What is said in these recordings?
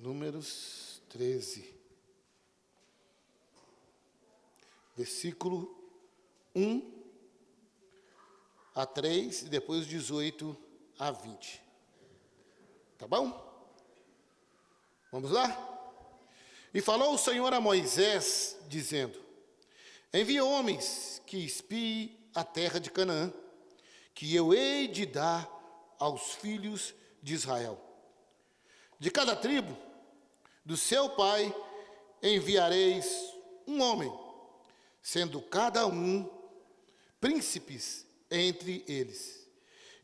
Números 13, versículo 1 a 3 e depois 18 a 20. Tá bom? Vamos lá? E falou o Senhor a Moisés, dizendo: envie homens que espiem a terra de Canaã, que eu hei de dar aos filhos de Israel. De cada tribo do seu pai enviareis um homem, sendo cada um príncipes entre eles.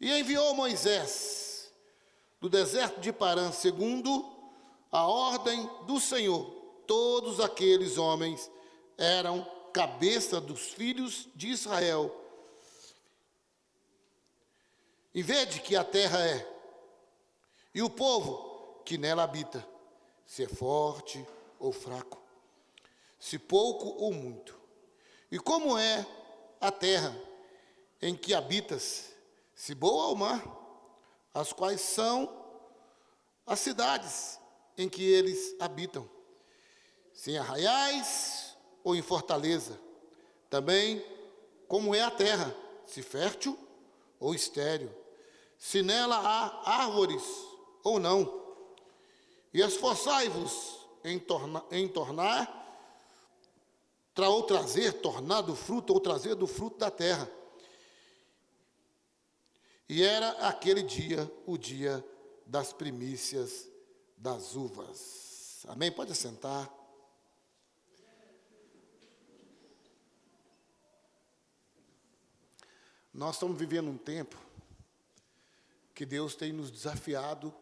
E enviou Moisés do deserto de Parã, segundo a ordem do Senhor. Todos aqueles homens eram cabeça dos filhos de Israel. E vede que a terra é, e o povo que nela habita, se é forte ou fraco, se pouco ou muito. E como é a terra em que habitas, se boa ou má, as quais são as cidades em que eles habitam, se em arraiais ou em fortaleza. Também como é a terra, se fértil ou estéril, se nela há árvores ou não. E esforçai-vos em tornar do fruto, ou trazer do fruto da terra. E era aquele dia, o dia das primícias das uvas. Amém? Pode assentar. Nós estamos vivendo um tempo que Deus tem nos desafiado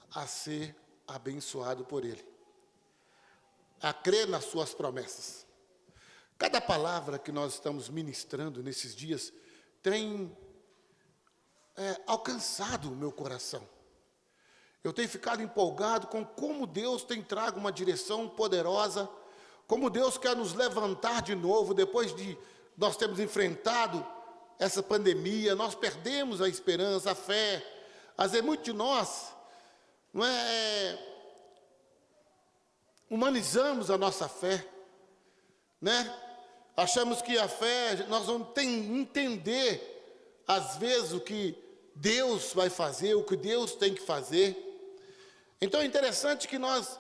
a ser abençoado por Ele, a crer nas suas promessas. Cada palavra que nós estamos ministrando nesses dias tem alcançado o meu coração. Eu tenho ficado empolgado com como Deus tem trago uma direção poderosa, como Deus quer nos levantar de novo depois de nós termos enfrentado essa pandemia. Nós perdemos a esperança, a fé. Às vezes, muitos de nós humanizamos a nossa fé, né? Achamos que a fé, nós vamos entender, às vezes, o que Deus vai fazer, o que Deus tem que fazer. Então é interessante que nós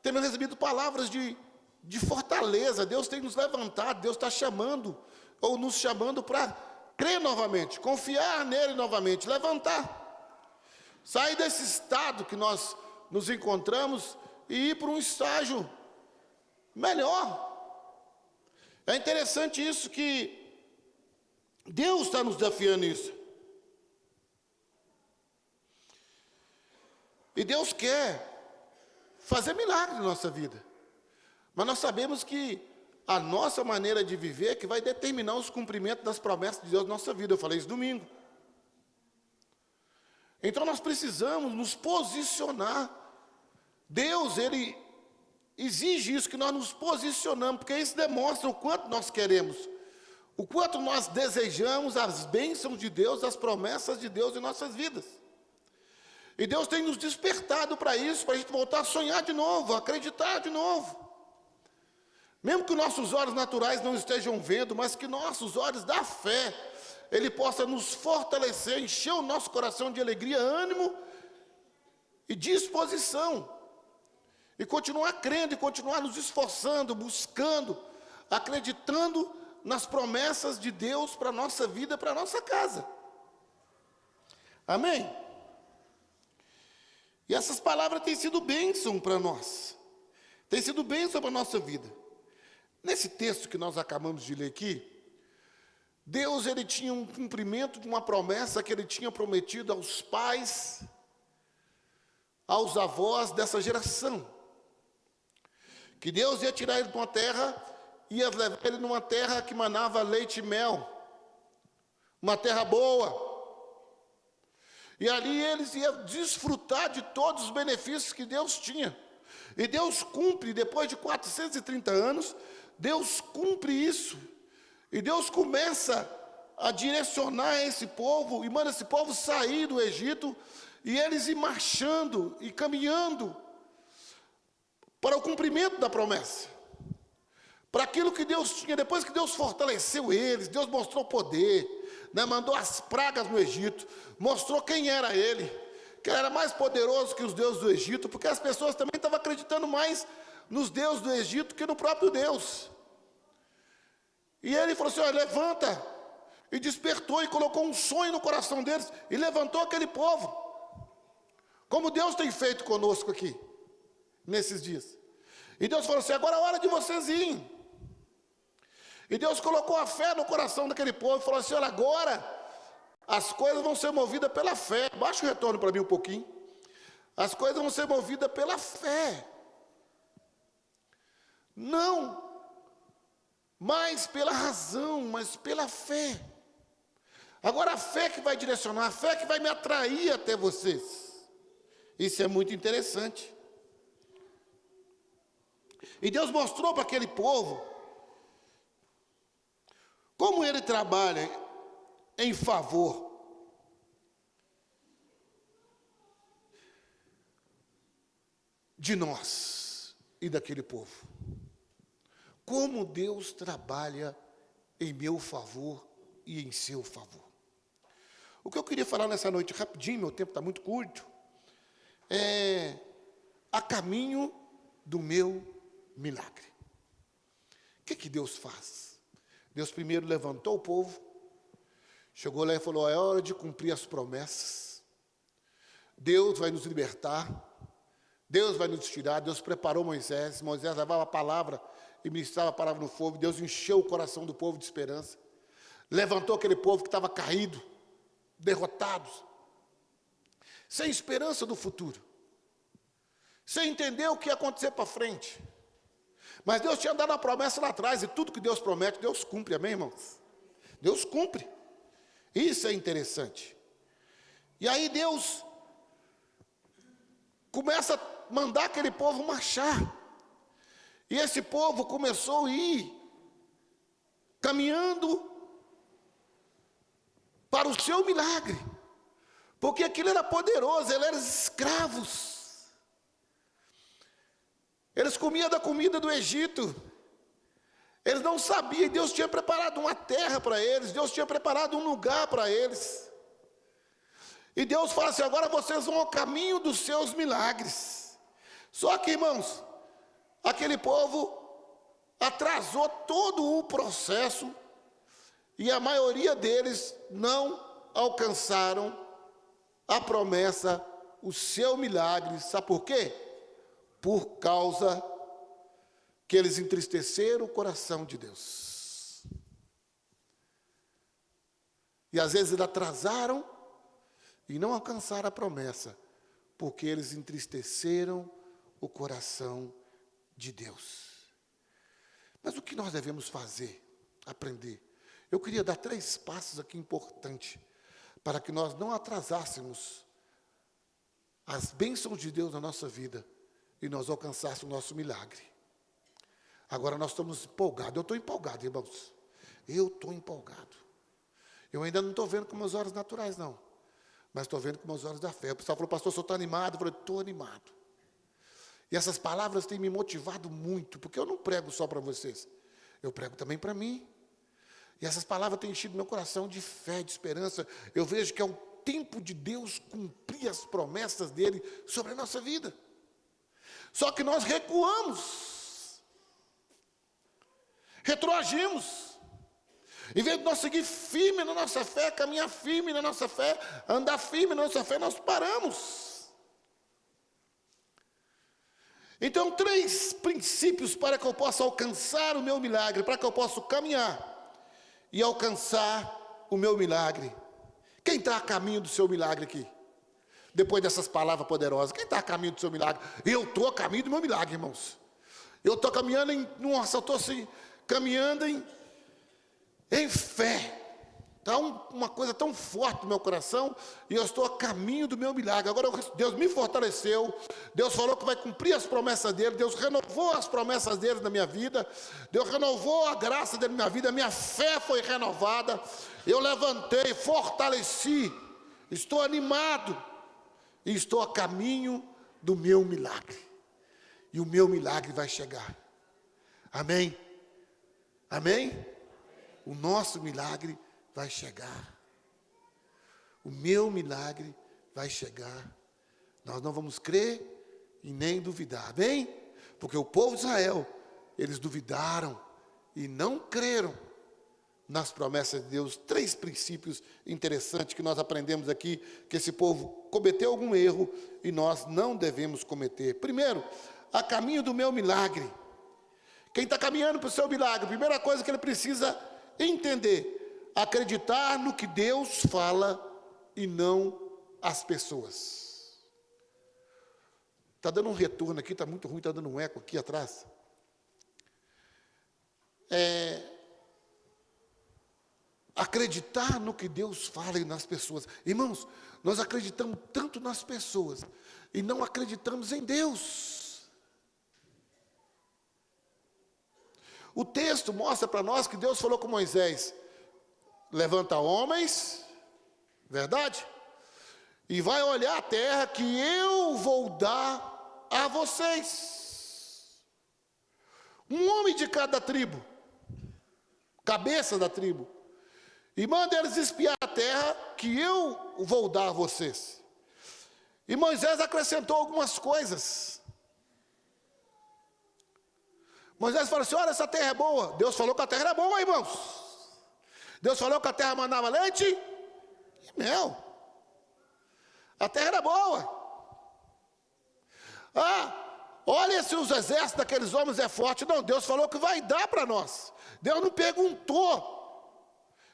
temos recebido palavras de fortaleza. Deus tem nos levantado, Deus está chamando, ou nos chamando para crer novamente, confiar nele novamente, levantar. Sair desse estado que nós nos encontramos e ir para um estágio melhor. É interessante isso, que Deus está nos desafiando nisso. E Deus quer fazer milagre na nossa vida. Mas nós sabemos que a nossa maneira de viver é que vai determinar os cumprimentos das promessas de Deus na nossa vida. Eu falei isso domingo. Então nós precisamos nos posicionar. Deus, Ele exige isso, que nós nos posicionamos, porque isso demonstra o quanto nós queremos, o quanto nós desejamos as bênçãos de Deus, as promessas de Deus em nossas vidas. E Deus tem nos despertado para isso, para a gente voltar a sonhar de novo, a acreditar de novo. Mesmo que nossos olhos naturais não estejam vendo, mas que nossos olhos da fé, Ele possa nos fortalecer, encher o nosso coração de alegria, ânimo e disposição. E continuar crendo, e continuar nos esforçando, buscando, acreditando nas promessas de Deus para a nossa vida, para a nossa casa. Amém? E essas palavras têm sido bênção para nós. Têm sido bênção para a nossa vida. Nesse texto que nós acabamos de ler aqui, Deus, Ele tinha um cumprimento de uma promessa que Ele tinha prometido aos pais, aos avós dessa geração. Que Deus ia tirar ele de uma terra, ia levar ele numa terra que manava leite e mel, uma terra boa. E ali eles iam desfrutar de todos os benefícios que Deus tinha. E Deus cumpre, depois de 430 anos, Deus cumpre isso. E Deus começa a direcionar esse povo, e manda esse povo sair do Egito, e eles ir marchando e caminhando para o cumprimento da promessa, para aquilo que Deus tinha. Depois que Deus fortaleceu eles, Deus mostrou poder, né? Mandou as pragas no Egito, mostrou quem era ele, que ele era mais poderoso que os deuses do Egito, porque as pessoas também estavam acreditando mais nos deuses do Egito que no próprio Deus. E ele falou assim: olha, levanta, e despertou e colocou um sonho no coração deles, e levantou aquele povo, como Deus tem feito conosco aqui, nesses dias. E Deus falou assim: agora é a hora de vocês irem. E Deus colocou a fé no coração daquele povo, e falou assim: olha, agora as coisas vão ser movidas pela fé. Baixa o retorno para mim um pouquinho. As coisas vão ser movidas pela fé, não mais pela razão, mas pela fé. Agora a fé que vai direcionar, a fé que vai me atrair até vocês. Isso é muito interessante. E Deus mostrou para aquele povo como ele trabalha em favor de nós e daquele povo. Como Deus trabalha em meu favor e em seu favor. O que eu queria falar nessa noite, rapidinho, meu tempo está muito curto, é a caminho do meu milagre. O que Deus faz? Deus primeiro levantou o povo, chegou lá e falou: é hora de cumprir as promessas. Deus vai nos libertar, Deus vai nos tirar. Deus preparou Moisés, Moisés levava a palavra e ministrava a palavra no fogo. Deus encheu o coração do povo de esperança, levantou aquele povo que estava caído, derrotados, sem esperança do futuro, sem entender o que ia acontecer para frente. Mas Deus tinha dado a promessa lá atrás, e tudo que Deus promete, Deus cumpre, amém, irmãos? Deus cumpre. Isso é interessante. E aí Deus começa a mandar aquele povo marchar. E esse povo começou a ir caminhando para o seu milagre, porque aquilo era poderoso, eles eram escravos, eles comiam da comida do Egito, eles não sabiam, Deus tinha preparado uma terra para eles, Deus tinha preparado um lugar para eles, e Deus fala assim: agora vocês vão ao caminho dos seus milagres. Só que, irmãos, aquele povo atrasou todo o processo, e a maioria deles não alcançaram a promessa, o seu milagre. Sabe por quê? Por causa que eles entristeceram o coração de Deus. E às vezes eles atrasaram e não alcançaram a promessa, porque eles entristeceram o coração de Deus. Mas o que nós devemos fazer? Aprender. Eu queria dar 3 passos aqui importantes, para que nós não atrasássemos as bênçãos de Deus na nossa vida, e nós alcançássemos o nosso milagre. Agora nós estamos empolgados, eu estou empolgado, irmãos, eu estou empolgado. Eu ainda não estou vendo com meus olhos naturais, não, mas estou vendo com meus olhos da fé. O pessoal falou: pastor, o senhor está animado? Eu falei: estou animado. E essas palavras têm me motivado muito, porque eu não prego só para vocês, eu prego também para mim. E essas palavras têm enchido meu coração de fé, de esperança. Eu vejo que é o tempo de Deus cumprir as promessas dele sobre a nossa vida. Só que nós recuamos, retroagimos. Em vez de nós seguir firme na nossa fé, caminhar firme na nossa fé, andar firme na nossa fé, nós paramos. Então, 3 princípios para que eu possa alcançar o meu milagre, para que eu possa caminhar e alcançar o meu milagre. Quem está a caminho do seu milagre aqui? Depois dessas palavras poderosas, quem está a caminho do seu milagre? Eu estou a caminho do meu milagre, irmãos. Eu estou caminhando eu estou assim, caminhando em fé. Está uma coisa tão forte no meu coração, e eu estou a caminho do meu milagre. Agora Deus me fortaleceu, Deus falou que vai cumprir as promessas dele, Deus renovou as promessas dele na minha vida, Deus renovou a graça dele na minha vida, a minha fé foi renovada, eu levantei, fortaleci, estou animado, e estou a caminho do meu milagre. e o meu milagre vai chegar. Amém? Amém? O nosso milagre vai chegar. O meu milagre vai chegar. Nós não vamos crer e nem duvidar. Amém? Porque o povo de Israel, eles duvidaram e não creram nas promessas de Deus. 3 princípios interessantes que nós aprendemos aqui, que esse povo cometeu algum erro e nós não devemos cometer. Primeiro, a caminho do meu milagre. Quem está caminhando para o seu milagre, a primeira coisa que ele precisa entender, acreditar no que Deus fala e não as pessoas. Está dando um retorno aqui, está muito ruim, está dando um eco aqui atrás. Acreditar no que Deus fala e nas pessoas. Irmãos, nós acreditamos tanto nas pessoas e não acreditamos em Deus. O texto mostra para nós que Deus falou com Moisés: levanta homens, verdade? E vai olhar a terra que eu vou dar a vocês. Um homem de cada tribo, cabeça da tribo. E manda eles espiar a terra que eu vou dar a vocês. E Moisés acrescentou algumas coisas. Moisés falou assim: olha, essa terra é boa. Deus falou que a terra era boa, irmãos. Deus falou que a terra mandava leite e mel. A terra era boa. Olha se os exércitos daqueles homens é forte. Não, Deus falou que vai dar para nós. Deus não perguntou.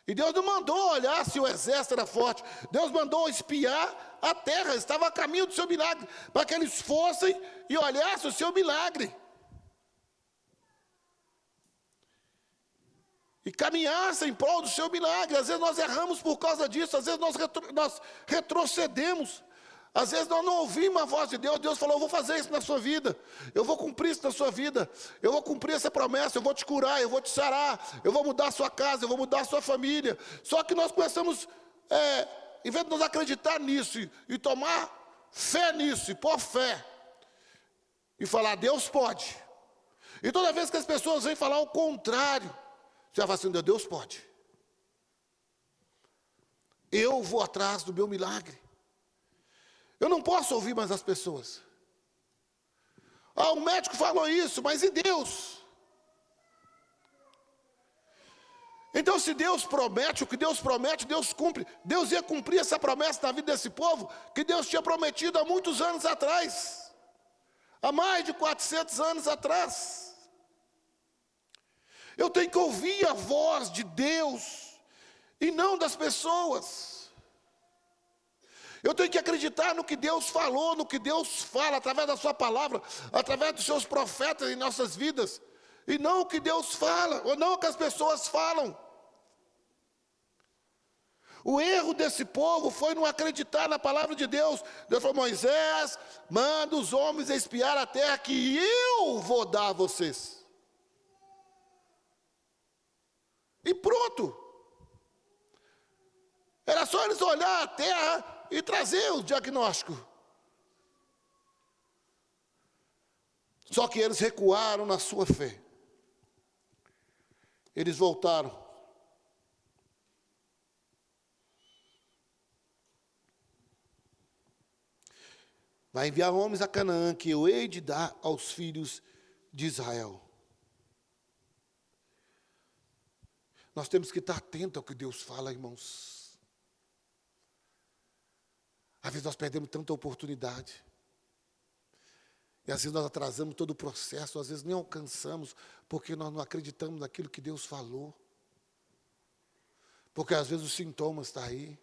E Deus não mandou olhar se o exército era forte. Deus mandou espiar a terra. Estava a caminho do seu milagre, para que eles fossem e olhassem o seu milagre. E caminhassem em prol do seu milagre. Às vezes nós erramos por causa disso. Às vezes nós retrocedemos. Às vezes nós não ouvimos a voz de Deus. Deus falou: eu vou fazer isso na sua vida, eu vou cumprir isso na sua vida, eu vou cumprir essa promessa, eu vou te curar, eu vou te sarar, eu vou mudar a sua casa, eu vou mudar a sua família. Só que nós começamos, em vez de nós acreditar nisso e tomar fé nisso, e pôr fé, e falar: Deus pode. E toda vez que as pessoas vêm falar o contrário, você vai falar assim: Deus pode. Eu vou atrás do meu milagre. Eu não posso ouvir mais as pessoas. O médico falou isso, mas e Deus? Então, se Deus promete, o que Deus promete, Deus cumpre. Deus ia cumprir essa promessa na vida desse povo, que Deus tinha prometido há muitos anos atrás. Há mais de 400 anos atrás. Eu tenho que ouvir a voz de Deus, e não das pessoas. Eu tenho que acreditar no que Deus falou, no que Deus fala, através da sua palavra, através dos seus profetas em nossas vidas, e não o que Deus fala, ou não o que as pessoas falam. O erro desse povo foi não acreditar na palavra de Deus. Deus falou: Moisés, manda os homens espiar a terra que eu vou dar a vocês. E pronto. Era só eles olhar a terra e trazer o diagnóstico. Só que eles recuaram na sua fé. Eles voltaram. Vai enviar homens a Canaã, que eu hei de dar aos filhos de Israel. Nós temos que estar atentos ao que Deus fala, irmãos. Às vezes nós perdemos tanta oportunidade. E às vezes nós atrasamos todo o processo, às vezes nem alcançamos, porque nós não acreditamos naquilo que Deus falou. Porque às vezes os sintomas estão aí.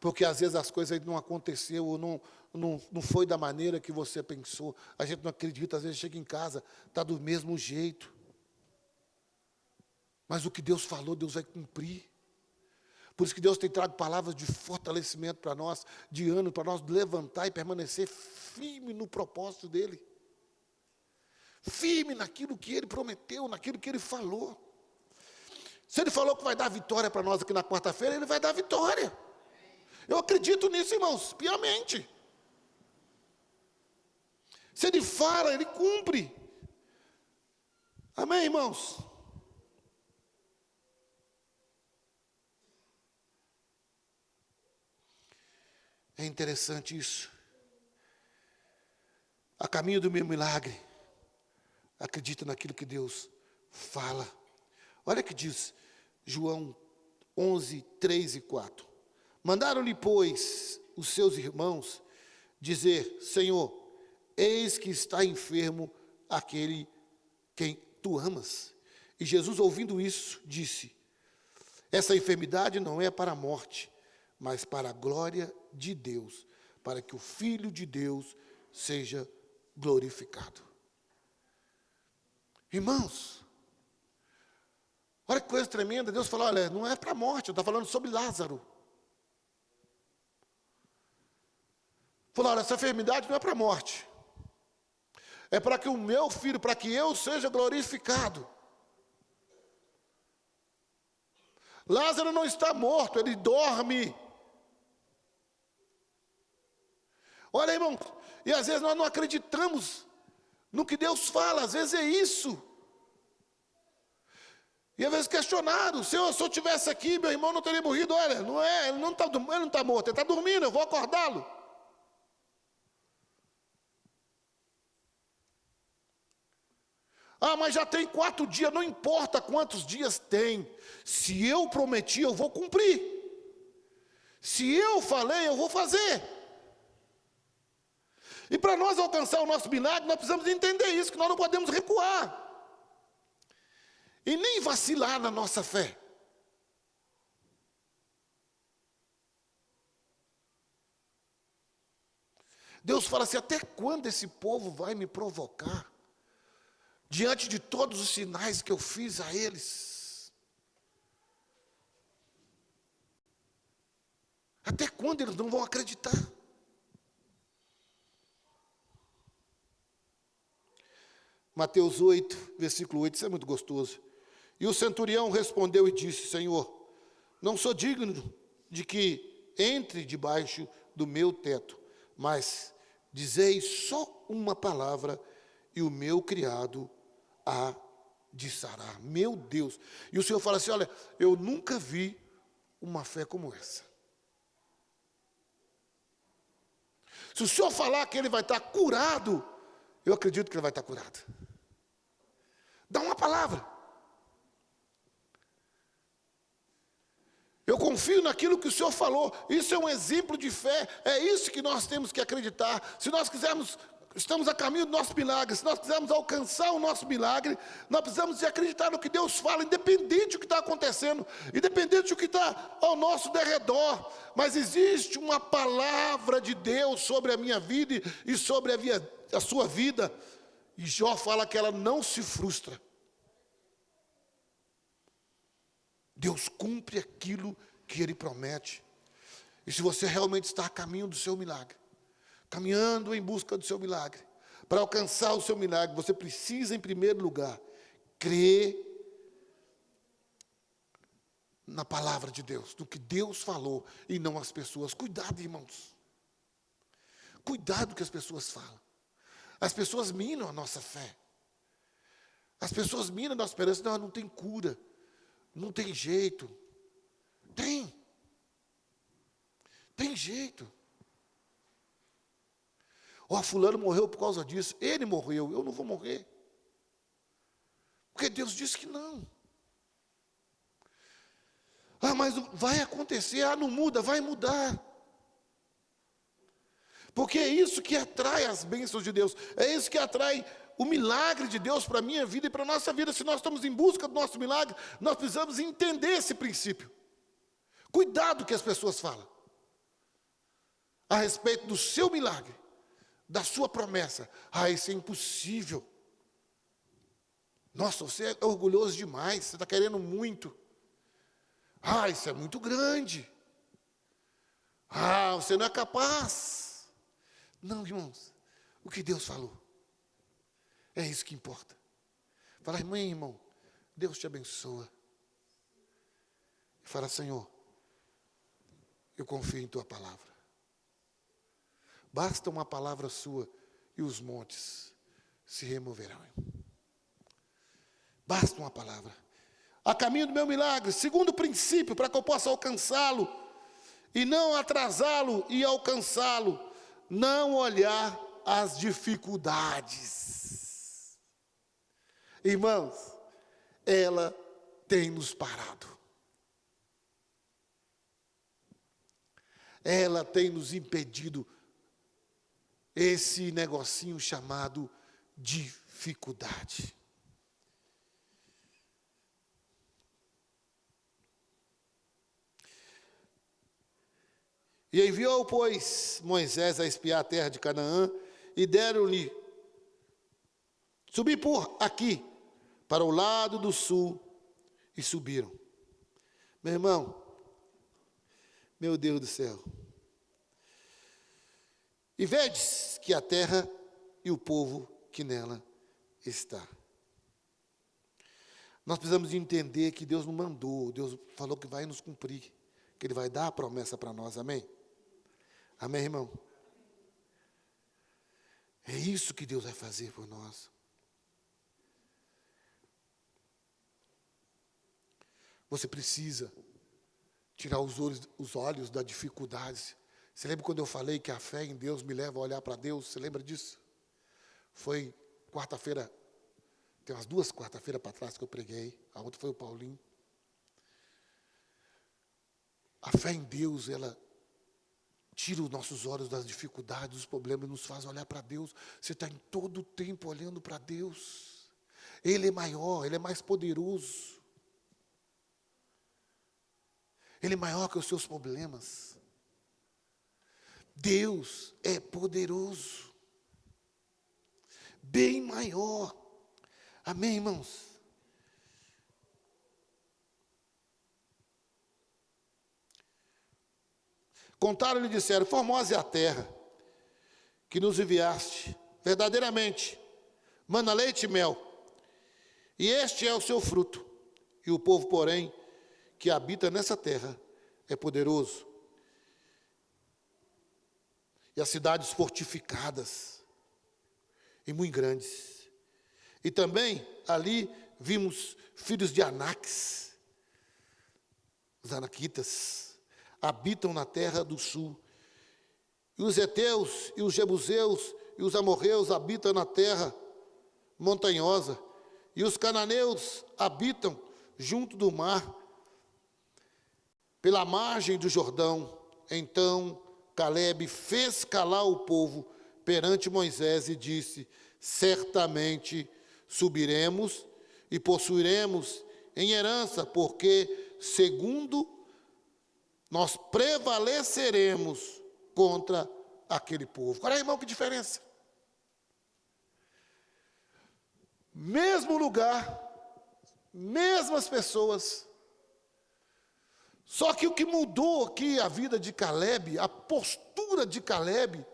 Porque às vezes as coisas não aconteceram, ou não foi da maneira que você pensou. A gente não acredita, às vezes chega em casa, está do mesmo jeito. Mas o que Deus falou, Deus vai cumprir. Por isso que Deus tem trago palavras de fortalecimento para nós, de ânimo, para nós levantar e permanecer firme no propósito dEle. Firme naquilo que Ele prometeu, naquilo que Ele falou. Se Ele falou que vai dar vitória para nós aqui na quarta-feira, Ele vai dar vitória. Eu acredito nisso, irmãos, piamente. Se Ele fala, Ele cumpre. Amém, irmãos? É interessante isso. A caminho do meu milagre, acredita naquilo que Deus fala. Olha que diz João 11, 3 e 4. Mandaram-lhe, pois, os seus irmãos dizer: Senhor, eis que está enfermo aquele quem tu amas. E Jesus, ouvindo isso, disse: essa enfermidade não é para a morte, mas para a glória de Deus, para que o Filho de Deus seja glorificado. Irmãos, olha que coisa tremenda. Deus falou: olha, não é para a morte, eu estou falando sobre Lázaro. Falou: olha, essa enfermidade não é para a morte, é para que o meu filho, para que eu seja glorificado. Lázaro não está morto, ele dorme. Olha, irmão, e às vezes nós não acreditamos no que Deus fala, às vezes é isso. E às vezes questionado: se eu estivesse aqui, meu irmão não teria morrido. Olha, não é, ele não está morto, ele está dormindo, eu vou acordá-lo. Ah, mas já tem 4 dias, não importa quantos dias tem. Se eu prometi, eu vou cumprir. Se eu falei, eu vou fazer. E para nós alcançar o nosso milagre, nós precisamos entender isso, que nós não podemos recuar. E nem vacilar na nossa fé. Deus fala assim: até quando esse povo vai me provocar? Diante de todos os sinais que eu fiz a eles. Até quando eles não vão acreditar? Mateus 8, versículo 8, isso é muito gostoso. E o centurião respondeu e disse: Senhor, não sou digno de que entre debaixo do meu teto, mas dizei só uma palavra e o meu criado há de sarar. Meu Deus. E o Senhor fala assim: olha, eu nunca vi uma fé como essa. Se o Senhor falar que ele vai estar curado, eu acredito que ele vai estar curado. Dá uma palavra. Eu confio naquilo que o Senhor falou. Isso é um exemplo de fé. É isso que nós temos que acreditar. Se nós quisermos, estamos a caminho do nosso milagre, se nós quisermos alcançar o nosso milagre, nós precisamos de acreditar no que Deus fala, independente do que está acontecendo, independente do que está ao nosso derredor. Mas existe uma palavra de Deus sobre a minha vida e sobre a sua vida. E Jó fala que ela não se frustra. Deus cumpre aquilo que Ele promete. E se você realmente está a caminho do seu milagre, caminhando em busca do seu milagre, para alcançar o seu milagre, você precisa, em primeiro lugar, crer na palavra de Deus, no que Deus falou, e não as pessoas. Cuidado, irmãos. Cuidado com o que as pessoas falam. As pessoas minam a nossa fé. As pessoas minam a nossa esperança. Não tem cura. Não tem jeito. Tem. Tem jeito. Ó, fulano morreu por causa disso. Ele morreu, eu não vou morrer. Porque Deus disse que não. Ah, mas vai acontecer. Ah, não muda, vai mudar. Porque é isso que atrai as bênçãos de Deus. É isso que atrai o milagre de Deus para a minha vida e para a nossa vida. Se nós estamos em busca do nosso milagre, nós precisamos entender esse princípio. Cuidado que as pessoas falam a respeito do seu milagre, da sua promessa. Ah, isso é impossível. Nossa, você é orgulhoso demais, você está querendo muito. Ah, isso é muito grande. Ah, você não é capaz. Não, irmãos, o que Deus falou, é isso que importa. Fala: mãe, irmão, Deus te abençoa. Fala: Senhor, eu confio em tua palavra. Basta uma palavra sua e os montes se removerão. Basta uma palavra. A caminho do meu milagre, segundo princípio, para que eu possa alcançá-lo, e não atrasá-lo e alcançá-lo, não olhar as dificuldades. Irmãos, ela tem nos parado. Ela tem nos impedido esse negocinho chamado dificuldade. E enviou, pois, Moisés a espiar a terra de Canaã, e deram-lhe subir por aqui, para o lado do sul, e subiram. Meu irmão, meu Deus do céu. E vedes que a terra e o povo que nela está. Nós precisamos entender que Deus não mandou, Deus falou que vai nos cumprir, que Ele vai dar a promessa para nós, amém? Amém, irmão? É isso que Deus vai fazer por nós. Você precisa tirar os olhos da dificuldade. Você lembra quando eu falei que a fé em Deus me leva a olhar para Deus? Você lembra disso? Foi quarta-feira, tem umas 2 quarta-feiras para trás que eu preguei. A outra foi o Paulinho. A fé em Deus, ela tira os nossos olhos das dificuldades, dos problemas, e nos faz olhar para Deus. Você está em todo o tempo olhando para Deus. Ele é maior, Ele é mais poderoso. Ele é maior que os seus problemas. Deus é poderoso. Bem maior. Amém, irmãos? Contaram-lhe e disseram: formosa é a terra que nos enviaste, verdadeiramente, mana leite e mel, e este é o seu fruto. E o povo, porém, que habita nessa terra é poderoso. E as cidades fortificadas e muito grandes. E também ali vimos filhos de Anaques, os anaquitas, habitam na terra do sul. E os heteus, e os jebuseus, e os amorreus habitam na terra montanhosa. E os cananeus habitam junto do mar, pela margem do Jordão. Então Calebe fez calar o povo perante Moisés e disse: certamente subiremos e possuiremos em herança, porque segundo nós prevaleceremos contra aquele povo. Olha aí, irmão, que diferença. Mesmo lugar, mesmas pessoas. Só que o que mudou aqui a vida de Calebe, a postura de Calebe,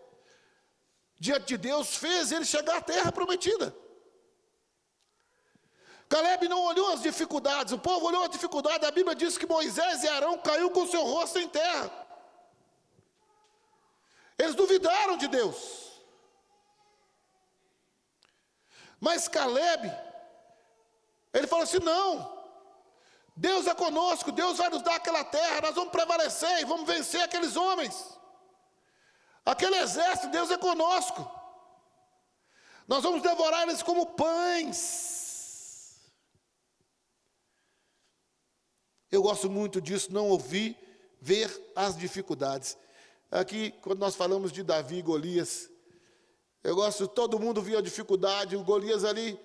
diante de Deus, fez ele chegar à terra prometida. Calebe não olhou as dificuldades, o povo olhou as dificuldades. A Bíblia diz que Moisés e Arão caiu com seu rosto em terra. Eles duvidaram de Deus. Mas Calebe, ele falou assim: não, Deus é conosco, Deus vai nos dar aquela terra, nós vamos prevalecer e vamos vencer aqueles homens. Aquele exército, Deus é conosco. Nós vamos devorar eles como pães. Eu gosto muito disso, não ouvir, ver as dificuldades. Aqui, quando nós falamos de Davi e Golias, eu gosto, todo mundo via a dificuldade, o Golias ali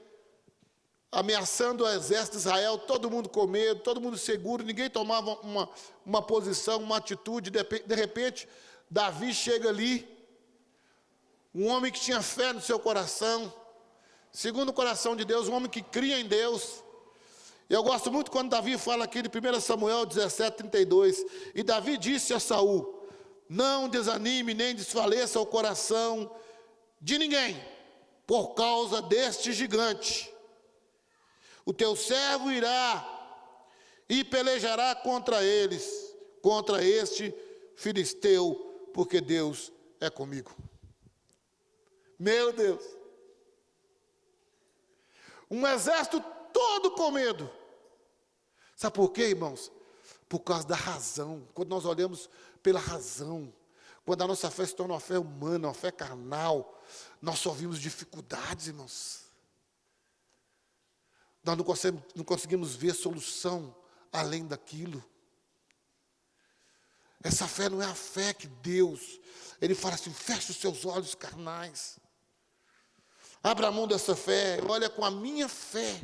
ameaçando o exército de Israel, todo mundo com medo, todo mundo seguro, ninguém tomava uma posição, uma atitude. De repente, Davi chega ali, um homem que tinha fé no seu coração, segundo o coração de Deus, um homem que cria em Deus. Eu gosto muito quando Davi fala aqui de 1 Samuel 17:32, e Davi disse a Saul: não desanime nem desfaleça o coração de ninguém, por causa deste gigante. O teu servo irá e pelejará contra eles, contra este filisteu, porque Deus é comigo. Meu Deus. Um exército todo com medo. Sabe por quê, irmãos? Por causa da razão. Quando nós olhamos pela razão, quando a nossa fé se torna uma fé humana, uma fé carnal, nós só vimos dificuldades, irmãos. Nós não conseguimos ver solução além daquilo. Essa fé não é a fé que Deus, Ele fala assim, feche os seus olhos carnais. Abra a mão dessa fé, olha com a minha fé.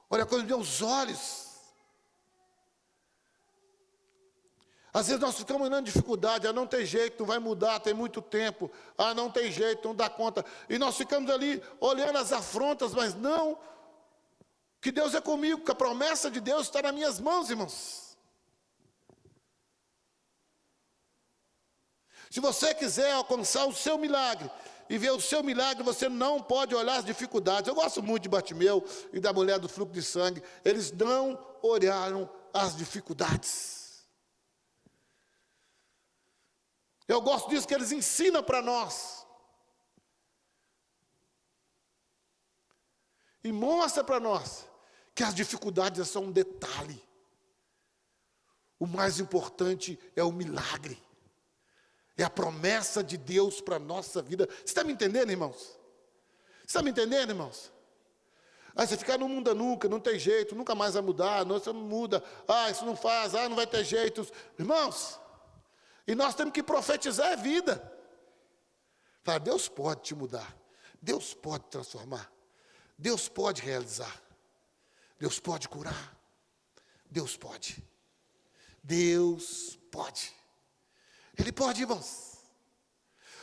Olha com os meus olhos. Às vezes nós ficamos olhando dificuldade, não tem jeito, não vai mudar, tem muito tempo. Não tem jeito, não dá conta. E nós ficamos ali olhando as afrontas, mas não, que Deus é comigo, que a promessa de Deus está nas minhas mãos, irmãos. Se você quiser alcançar o seu milagre, e ver o seu milagre, você não pode olhar as dificuldades. Eu gosto muito de Bartimeu e da mulher do fluxo de sangue. Eles não olharam as dificuldades. Eu gosto disso que eles ensinam para nós. E mostra para nós que as dificuldades são um detalhe. O mais importante é o milagre. É a promessa de Deus para a nossa vida. Você está me entendendo, irmãos? Você está me entendendo, irmãos? Aí você fica, não muda nunca, não tem jeito, nunca mais vai mudar, não, isso não muda, isso não faz, não vai ter jeito. Irmãos, e nós temos que profetizar a vida. Falar, Deus pode te mudar, Deus pode transformar, Deus pode realizar, Deus pode curar, Deus pode. Deus pode. Ele pode, irmãos.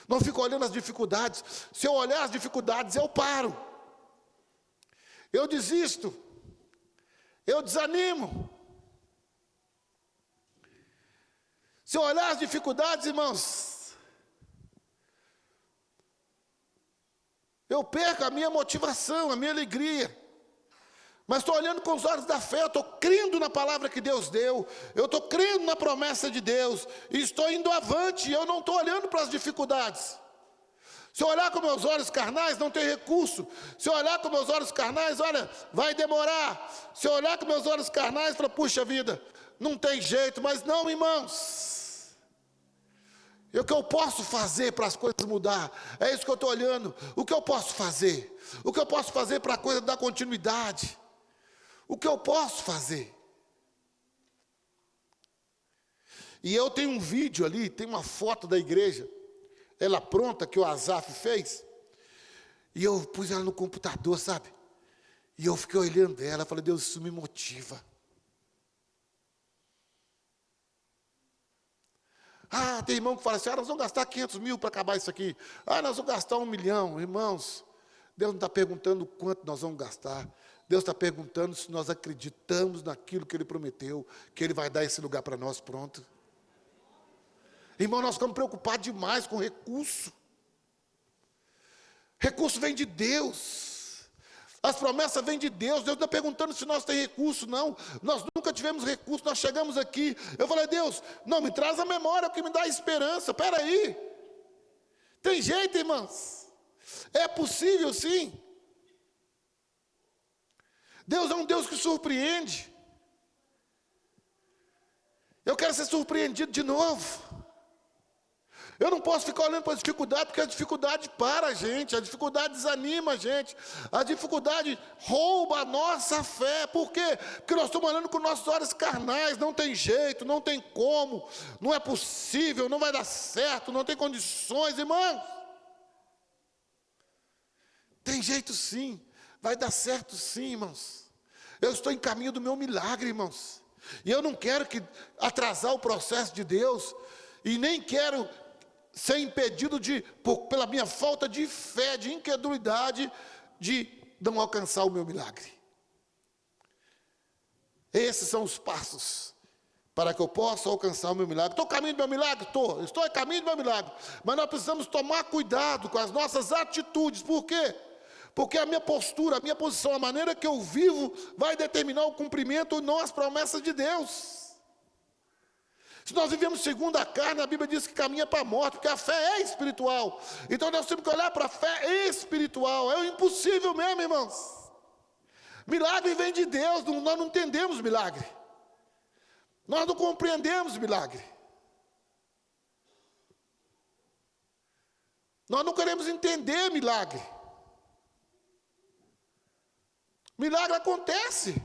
Não fico olhando as dificuldades. Se eu olhar as dificuldades, eu paro. Eu desisto. Eu desanimo. Se eu olhar as dificuldades, irmãos, eu perco a minha motivação, a minha alegria. Mas estou olhando com os olhos da fé, eu estou crendo na palavra que Deus deu, eu estou crendo na promessa de Deus, e estou indo avante, e eu não estou olhando para as dificuldades. Se eu olhar com meus olhos carnais, não tem recurso. Se eu olhar com meus olhos carnais, olha, vai demorar. Se eu olhar com meus olhos carnais, falo, puxa vida, não tem jeito, mas não, irmãos. E o que eu posso fazer para as coisas mudar? É isso que eu estou olhando. O que eu posso fazer? O que eu posso fazer para a coisa dar continuidade? O que eu posso fazer? E eu tenho um vídeo ali, tem uma foto da igreja, ela pronta, que o Asaf fez, e eu pus ela no computador, sabe? E eu fiquei olhando ela, falei, Deus, isso me motiva. Tem irmão que fala assim, nós vamos gastar 500 mil para acabar isso aqui. Nós vamos gastar 1 milhão, irmãos. Deus não está perguntando quanto nós vamos gastar. Deus está perguntando se nós acreditamos naquilo que Ele prometeu, que Ele vai dar esse lugar para nós, pronto. Irmão, nós ficamos preocupados demais com recurso. Recurso vem de Deus. As promessas vêm de Deus. Deus não está perguntando se nós temos recurso, não. Nós nunca tivemos recurso, nós chegamos aqui. Eu falei, Deus, não, me traz a memória, que me dá esperança. Espera aí. Tem jeito, irmãos. É possível, sim. Deus é um Deus que surpreende. Eu quero ser surpreendido de novo. Eu não posso ficar olhando para a dificuldade, porque a dificuldade para a gente, a dificuldade desanima a gente, a dificuldade rouba a nossa fé. Por quê? Porque nós estamos olhando com nossos olhos carnais, não tem jeito, não tem como, não é possível, não vai dar certo, não tem condições, irmãos. Tem jeito sim, vai dar certo sim, irmãos. Eu estou em caminho do meu milagre, irmãos. E eu não quero atrasar o processo de Deus, e nem quero ser impedido pela minha falta de fé, de incredulidade, de não alcançar o meu milagre. Esses são os passos para que eu possa alcançar o meu milagre. Estou a caminho do meu milagre? Estou a caminho do meu milagre. Mas nós precisamos tomar cuidado com as nossas atitudes. Por quê? Porque a minha postura, a minha posição, a maneira que eu vivo vai determinar o cumprimento ou não as promessas de Deus. Se nós vivemos segundo a carne, a Bíblia diz que caminha para a morte, porque a fé é espiritual. Então nós temos que olhar para a fé espiritual. É o impossível mesmo, irmãos. Milagre vem de Deus, nós não entendemos milagre. Nós não compreendemos milagre. Nós não queremos entender milagre. Milagre acontece.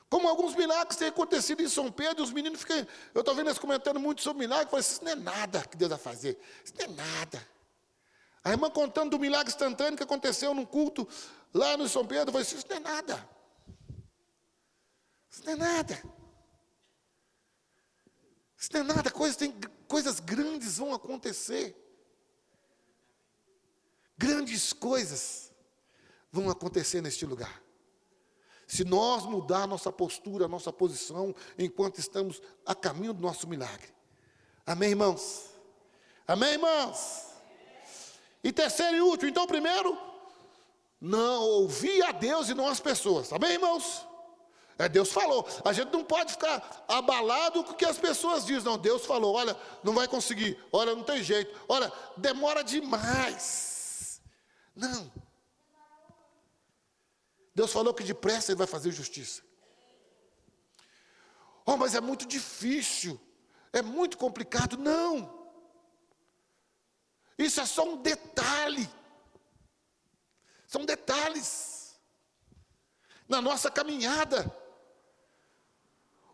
Como alguns milagres têm acontecido em São Pedro, os meninos ficam... Eu estou vendo eles comentando muito sobre milagre, eu falei, isso não é nada que Deus vai fazer. Isso não é nada. A irmã contando do milagre instantâneo que aconteceu num culto lá no São Pedro, eu falei, isso não é nada. Isso não é nada. Isso não é nada, coisas grandes vão acontecer. Grandes coisas vão acontecer neste lugar. Se nós mudar nossa postura, nossa posição, enquanto estamos a caminho do nosso milagre. Amém, irmãos? Amém, irmãos? E terceiro e último, então primeiro, não ouvir a Deus e não as pessoas. Amém, irmãos? Deus falou. A gente não pode ficar abalado com o que as pessoas dizem. Não, Deus falou, olha, não vai conseguir. Olha, não tem jeito. Olha, demora demais. Não. Deus falou que depressa Ele vai fazer justiça. Oh, mas é muito difícil. É muito complicado. Não. Isso é só um detalhe. São detalhes. Na nossa caminhada.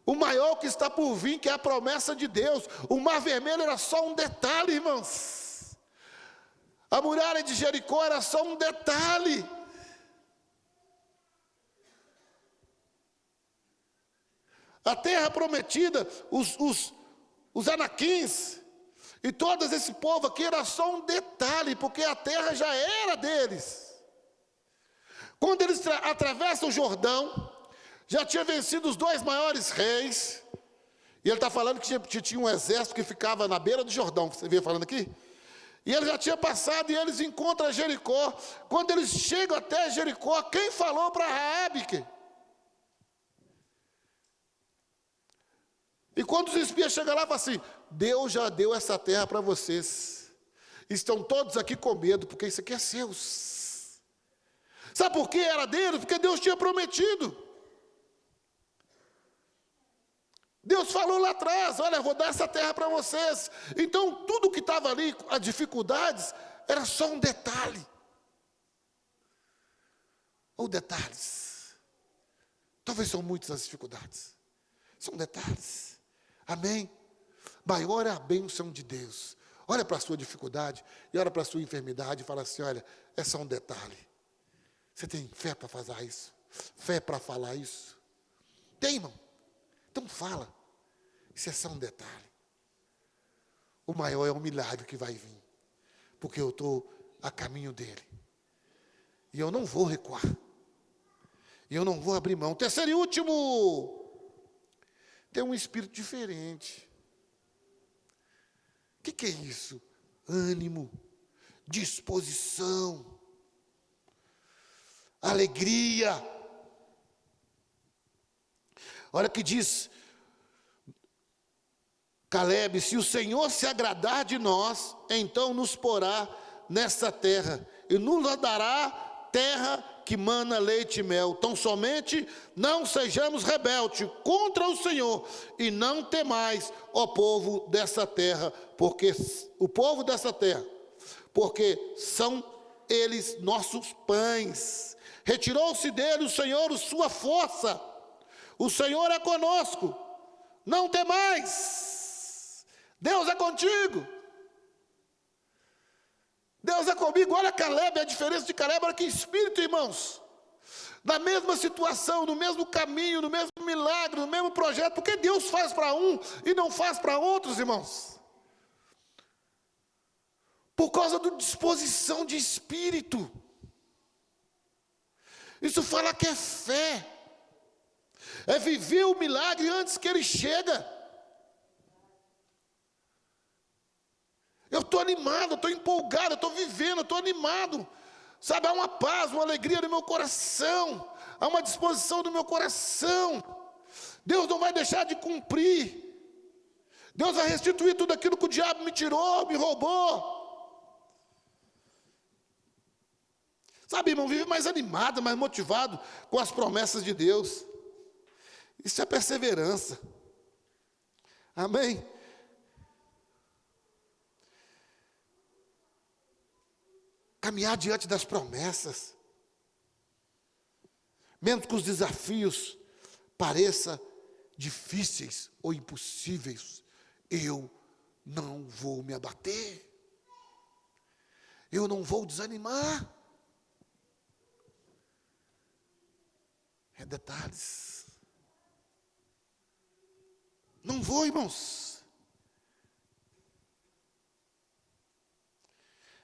O maior que está por vir, que é a promessa de Deus. O mar vermelho era só um detalhe, irmãos. A muralha de Jericó era só um detalhe. A terra prometida, os anaquins, e todo esse povo aqui era só um detalhe, porque a terra já era deles. Quando eles atravessam o Jordão, já tinha vencido os 2 maiores reis, e ele está falando que tinha um exército que ficava na beira do Jordão, você veio falando aqui? E ele já tinha passado, e eles encontram Jericó. Quando eles chegam até Jericó, quem falou para Raabe? E quando os espias chegam lá, falam assim, Deus já deu essa terra para vocês. Estão todos aqui com medo, porque isso aqui é seus. Sabe por que era deles? Porque Deus tinha prometido. Deus falou lá atrás, olha, eu vou dar essa terra para vocês. Então, tudo que estava ali, as dificuldades, era só um detalhe. Ou detalhes. Talvez são muitas as dificuldades. São detalhes. Amém? Maior é a bênção de Deus. Olha para a sua dificuldade e olha para a sua enfermidade e fala assim, olha, é só um detalhe. Você tem fé para fazer isso? Fé para falar isso? Tem, irmão? Então fala. Isso é só um detalhe. O maior é o milagre que vai vir. Porque eu estou a caminho dele. E eu não vou recuar. E eu não vou abrir mão. Terceiro e último. Tem um espírito diferente. O que é isso? Ânimo, disposição, alegria. Olha o que diz Caleb, se o Senhor se agradar de nós, então nos porá nessa terra, e nos dará terra que mana leite e mel. Tão somente não sejamos rebeldes contra o Senhor, e não temais, ó povo dessa terra, porque o povo dessa terra, porque são eles nossos pães. Retirou-se dele o Senhor sua força. O Senhor é conosco. Não temais. Deus é contigo. Deus é comigo. Olha Caleb, a diferença de Caleb, olha que espírito, irmãos. Na mesma situação, no mesmo caminho, no mesmo milagre, no mesmo projeto, porque Deus faz para um e não faz para outros, irmãos. Por causa da disposição de espírito. Isso fala que é fé. É viver o milagre antes que ele chega. Eu estou animado, eu estou empolgado, eu estou vivendo, eu estou animado. Sabe, há uma paz, uma alegria no meu coração. Há uma disposição do meu coração. Deus não vai deixar de cumprir Deus vai restituir tudo aquilo que o diabo me tirou, me roubou. Sabe, irmão, vive mais animado, mais motivado com as promessas de Deus. Isso é perseverança. Amém? Caminhar diante das promessas. Mesmo que os desafios pareçam difíceis ou impossíveis, eu não vou me abater. Eu não vou desanimar. É detalhes. Não vou, irmãos.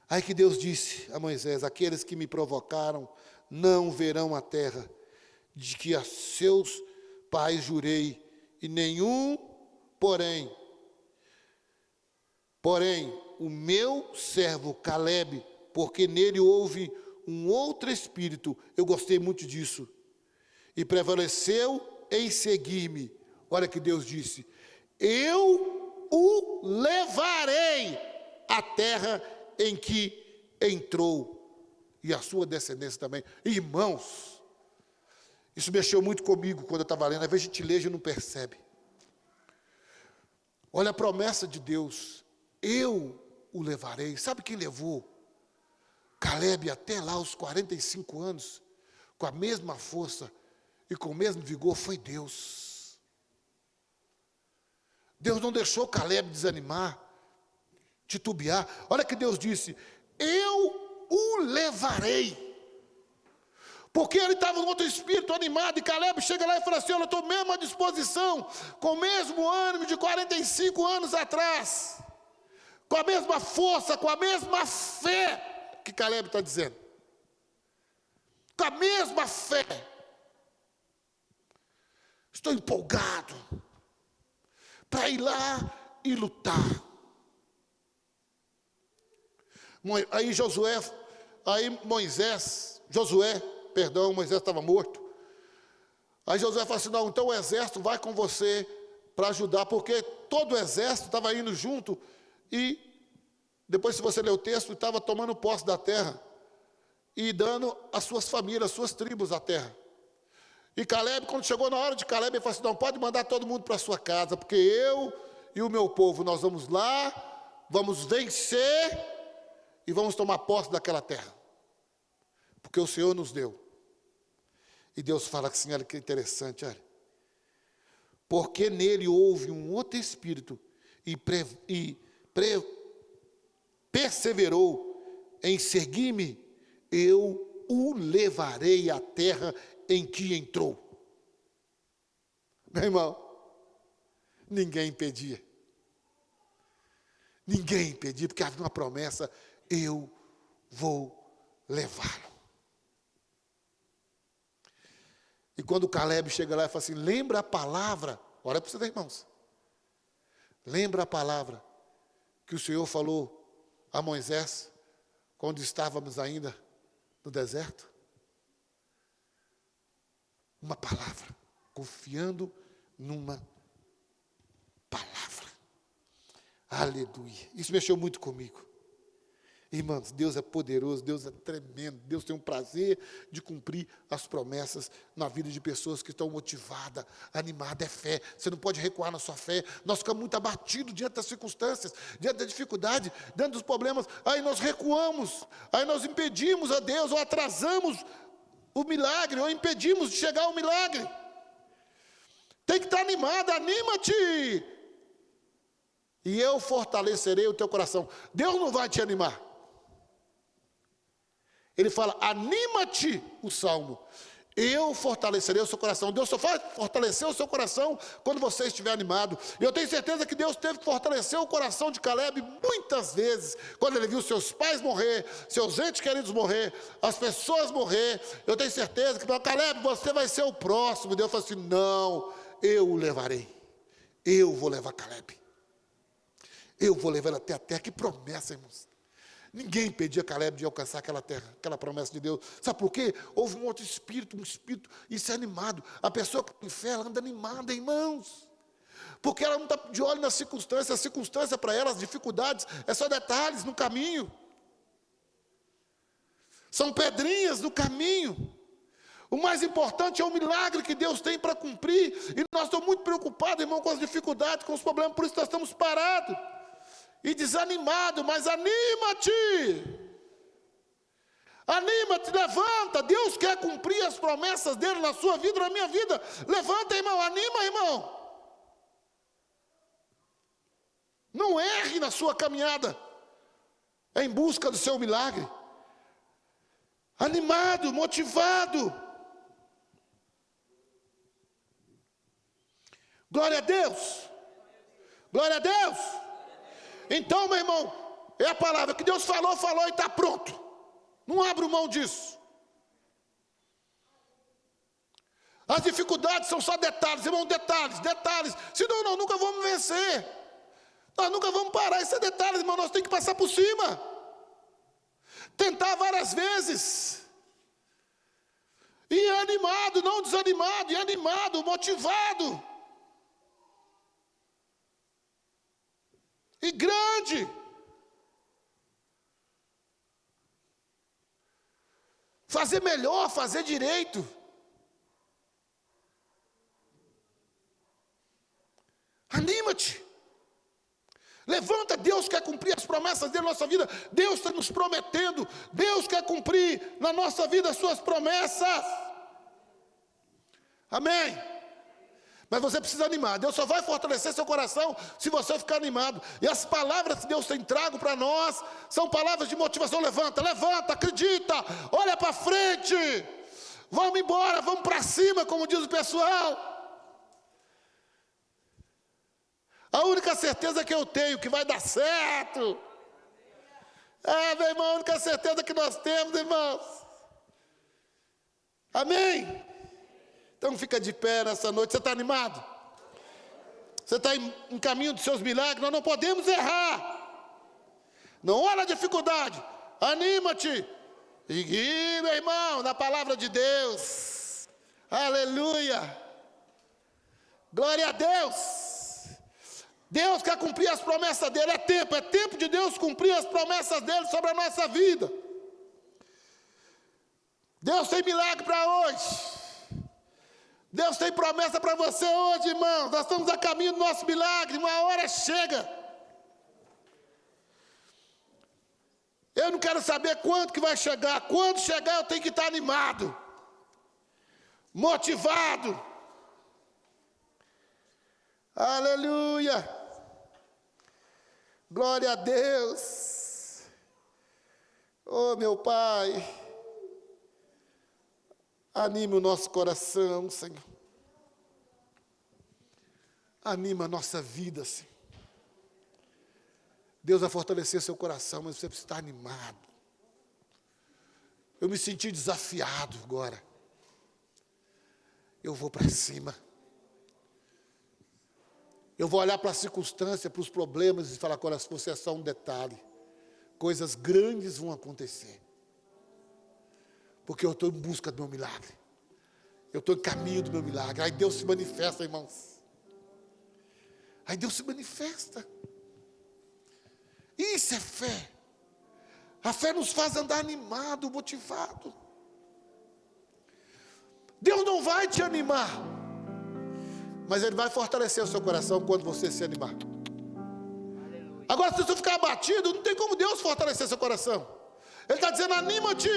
Aí que Deus disse a Moisés: aqueles que me provocaram não verão a terra de que a seus pais jurei, e nenhum, porém, o meu servo Calebe, porque nele houve um outro espírito, eu gostei muito disso, e prevaleceu em seguir-me. Olha que Deus disse: eu o levarei à terra em que entrou, e a sua descendência também. Irmãos, isso mexeu muito comigo quando eu estava lendo. Às vezes a gente lê e não percebe. Olha a promessa de Deus: eu o levarei. Sabe quem levou Calebe até lá aos 45 anos, com a mesma força e com o mesmo vigor? Foi Deus. Deus não deixou Calebe desanimar, titubear. Olha que Deus disse: eu o levarei. Porque ele estava com outro espírito animado, e Calebe chega lá e fala assim: olha, eu estou mesmo à disposição, com o mesmo ânimo de 45 anos atrás, com a mesma força, com a mesma fé, que Calebe está dizendo, com a mesma fé, estou empolgado para ir lá e lutar. Aí Josué, Moisés estava morto. Aí Josué falou assim: não, então o exército vai com você para ajudar, porque todo o exército estava indo junto, e depois, se você ler o texto, estava tomando posse da terra, e dando às suas famílias, às suas tribos a terra. E Calebe, quando chegou na hora de Calebe, ele falou assim: não, pode mandar todo mundo para a sua casa, porque eu e o meu povo, nós vamos lá, vamos vencer, e vamos tomar posse daquela terra, porque o Senhor nos deu. E Deus fala assim: olha que interessante, olha, porque nele houve um outro espírito, e perseverou em seguir-me, eu o levarei à terra em que entrou. Meu irmão, ninguém impedia. Ninguém impedia, porque havia uma promessa: eu vou levá-lo. E quando Calebe chega lá e fala assim: lembra a palavra, olha para você ver, irmãos, lembra a palavra que o Senhor falou a Moisés, quando estávamos ainda no deserto? Uma palavra, confiando numa palavra. Aleluia. Isso mexeu muito comigo. Irmãos, Deus é poderoso, Deus é tremendo, Deus tem um prazer de cumprir as promessas na vida de pessoas que estão motivadas, animadas. É fé, você não pode recuar na sua fé. Nós ficamos muito abatidos diante das circunstâncias, diante da dificuldade, diante dos problemas, aí nós recuamos, aí nós impedimos a Deus, ou atrasamos o milagre, ou impedimos de chegar ao milagre. Tem que estar animado, anima-te, e eu fortalecerei o teu coração. Deus não vai te animar. Ele fala: anima-te, o salmo, eu fortalecerei o seu coração. Deus só faz fortalecer o seu coração quando você estiver animado. E eu tenho certeza que Deus teve que fortalecer o coração de Calebe muitas vezes, quando ele viu seus pais morrer, seus entes queridos morrer, as pessoas morrer. Eu tenho certeza que: Calebe, você vai ser o próximo. Deus falou assim: não, eu o levarei. Eu vou levar Calebe. Eu vou levar ele até a terra. Que promessa, irmãos. Ninguém impedia Calebe de alcançar aquela terra, aquela promessa de Deus. Sabe por quê? Houve um outro espírito, isso é animado. A pessoa que tem fé, ela anda animada, irmãos. Porque ela não está de olho nas circunstâncias. A circunstância para ela, as dificuldades, é só detalhes no caminho. São pedrinhas no caminho. O mais importante é o milagre que Deus tem para cumprir. E nós estamos muito preocupados, irmão, com as dificuldades, com os problemas. Por isso nós estamos parados e desanimados. Mas anima-te. Anima-te, levanta. Deus quer cumprir as promessas dele na sua vida, na minha vida. Levanta, irmão, anima, irmão. Não erre na sua caminhada em busca do seu milagre. Animado, motivado. Glória a Deus. Glória a Deus. Então, meu irmão, é a palavra que Deus falou e está pronto. Não abra mão disso. As dificuldades são só detalhes, irmão, detalhes. Senão nós nunca vamos vencer. Nós nunca vamos parar. Isso é detalhes, irmão, nós temos que passar por cima. Tentar várias vezes. E animado, não desanimado, e animado, motivado. E grande. Fazer melhor, fazer direito. Anima-te. Levanta, Deus quer cumprir as promessas dele na nossa vida. Deus está nos prometendo. Deus quer cumprir na nossa vida as suas promessas. Amém. Mas você precisa animar. Deus só vai fortalecer seu coração se você ficar animado. E as palavras que Deus tem trago para nós são palavras de motivação. Levanta, acredita, olha para frente. Vamos embora, vamos para cima, como diz o pessoal. A única certeza que eu tenho que vai dar certo. Meu irmão, a única certeza que nós temos, irmãos. Amém? Então fica de pé nessa noite. Você está animado? Você está em caminho dos seus milagres? Nós não podemos errar. Não olha a dificuldade. Anima-te. E, meu irmão, na palavra de Deus. Aleluia. Glória a Deus. Deus quer cumprir as promessas dele, é tempo de Deus cumprir as promessas dele sobre a nossa vida. Deus tem milagre para hoje. Deus tem promessa para você hoje, irmão. Nós estamos a caminho do nosso milagre, uma hora chega. Eu não quero saber quanto que vai chegar. Quando chegar eu tenho que estar animado, motivado. Aleluia. Glória a Deus. Oh, meu Pai, anime o nosso coração, Senhor. Anima a nossa vida, Senhor. Deus vai fortalecer seu coração, mas você precisa estar animado. Eu me senti desafiado agora. Eu vou para cima. Eu vou olhar para a circunstância, para os problemas e falar, agora, se você é só um detalhe, coisas grandes vão acontecer. Porque eu estou em busca do meu milagre. Eu estou em caminho do meu milagre. Aí Deus se manifesta, irmãos. Aí Deus se manifesta. Isso é fé. A fé nos faz andar animado, motivado. Deus não vai te animar, mas Ele vai fortalecer o seu coração quando você se animar. Agora, se você ficar abatido, não tem como Deus fortalecer seu coração. Ele está dizendo, anima-te,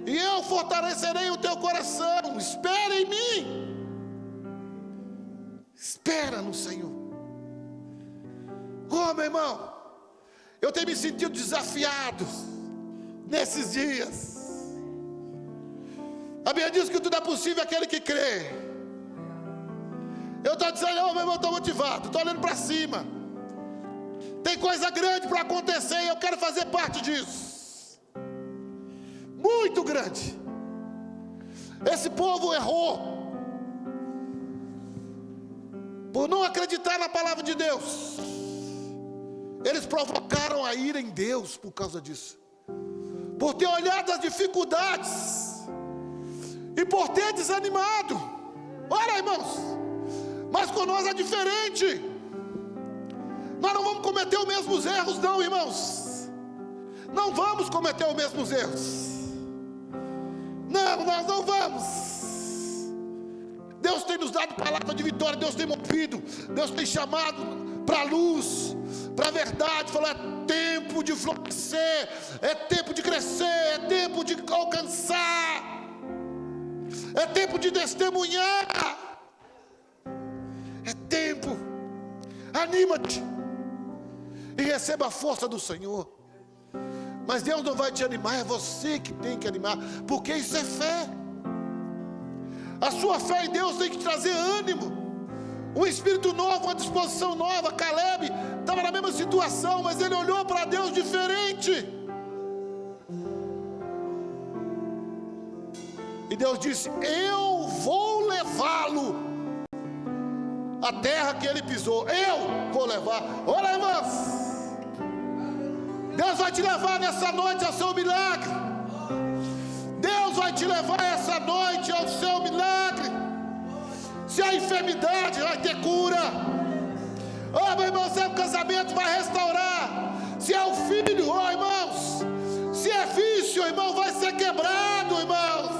e eu fortalecerei o teu coração. Espera em mim. Espera no Senhor. Oh, meu irmão, eu tenho me sentido desafiado nesses dias. A Bíblia diz que tudo é possível àquele que crê. Eu estou dizendo, oh, meu irmão, estou motivado, estou olhando para cima. Tem coisa grande para acontecer e eu quero fazer parte disso. Muito grande. Esse povo errou por não acreditar na palavra de Deus. Eles provocaram a ira em Deus por causa disso. Por ter olhado as dificuldades e por ter desanimado. Ora, irmãos, Mas com nós é diferente. Nós não vamos cometer os mesmos erros, não, irmãos. Não vamos cometer os mesmos erros. Não, nós não vamos. Deus tem nos dado palavra de vitória. Deus tem movido. Deus tem chamado para a luz, para a verdade. Falou: é tempo de florescer, é tempo de crescer, é tempo de alcançar, é tempo de testemunhar. É tempo. Anima-te e receba a força do Senhor. Mas Deus não vai te animar, é você que tem que animar, porque isso é fé. A sua fé em Deus tem que trazer ânimo, um espírito novo, uma disposição nova. Caleb estava na mesma situação, mas ele olhou para Deus diferente. E Deus disse: eu vou levá-lo à terra que ele pisou. Eu vou levar. Olha, irmãos, Deus vai te levar nessa noite ao seu milagre. Deus vai te levar essa noite ao seu milagre. Se a enfermidade, vai ter cura. Oh, meu irmão, se é o casamento, vai restaurar. Se é o filho, oh, irmãos, se é vício, irmão, vai ser quebrado, irmãos.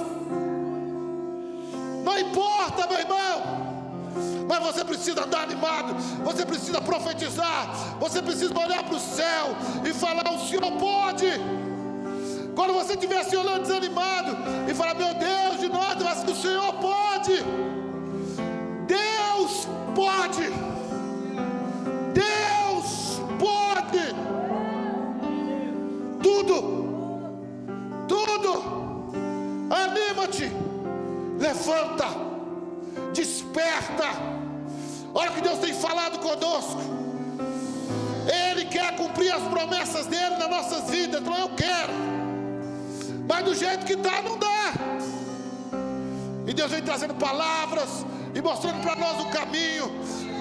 Não importa, meu irmão. Mas você precisa andar animado, você precisa profetizar, você precisa olhar para o céu e falar: o Senhor pode. Quando você estiver se olhando desanimado e falar: meu Deus, de nós, mas o Senhor pode. Deus pode. Deus pode. Tudo. Anima-te, levanta, desperta. Olha o que Deus tem falado conosco. Ele quer cumprir as promessas dele nas nossas vidas. Então eu quero, mas do jeito que está não dá. E Deus vem trazendo palavras e mostrando para nós o caminho.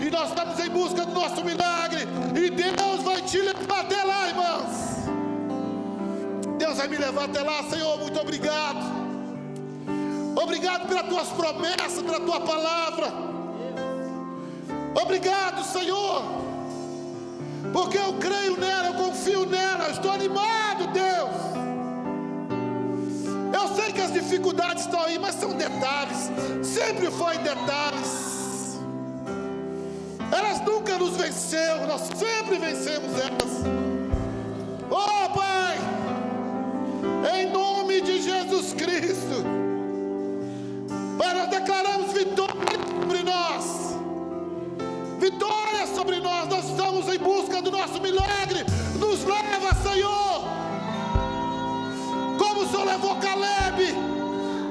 E nós estamos em busca do nosso milagre. E Deus vai te levar até lá, irmãos. Deus vai me levar até lá. Senhor, muito obrigado. Obrigado pelas tuas promessas, pela tua palavra. Obrigado, Senhor, porque eu creio nela, eu confio nela, eu estou animado, Deus. Eu sei que as dificuldades estão aí, mas são detalhes. Sempre foi detalhes. Elas nunca nos venceram, nós sempre vencemos elas. Oh, Pai, em nome de Jesus Cristo, Pai, nós declaramos vitória sobre nós. Vitória sobre nós. Nós estamos em busca do nosso milagre. Nos leva, Senhor, como o Senhor levou Caleb.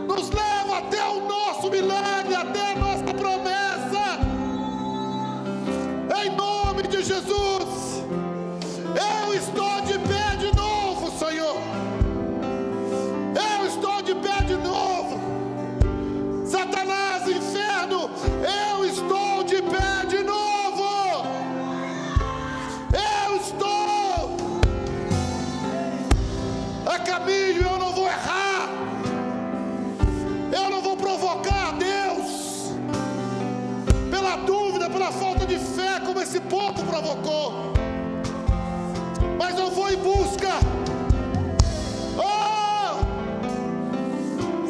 Nos leva até o nosso milagre, até a nossa promessa. Em nome de Jesus, eu estou de pé de novo, Senhor. Eu estou de pé de novo. Satanás, inferno, eu estou de pé de novo. Eu estou a caminho, eu não vou errar. Eu não vou provocar a Deus pela dúvida, pela falta de fé, como esse povo provocou. Mas eu vou em busca. Oh,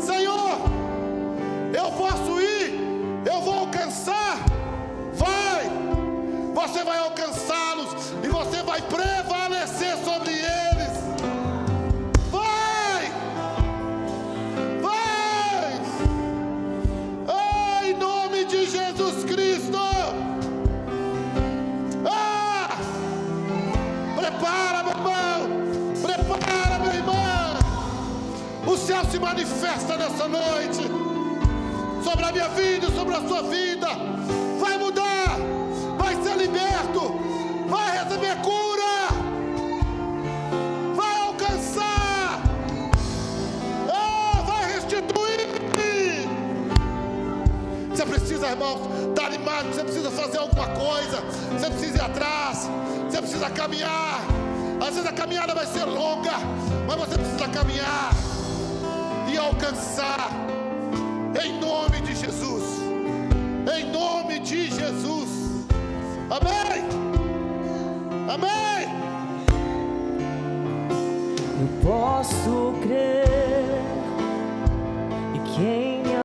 Senhor, eu posso ir, eu vou alcançar. Vai, você vai alcançá-los e você vai prevalecer sobre eles. Vai, oh, em nome de Jesus Cristo. Prepara, meu irmão, prepara, minha irmã. O céu se manifesta nessa noite sobre a minha vida, sobre a sua vida. Vai mudar, vai ser liberto, vai receber cura, vai alcançar, vai restituir. Você precisa, irmãos, estar animado. Você precisa fazer alguma coisa, você precisa ir atrás, você precisa caminhar. Às vezes a caminhada vai ser longa, mas você precisa caminhar e alcançar. Em nome de Jesus, em nome de de Jesus. Amém. Amém. Eu posso crer e quem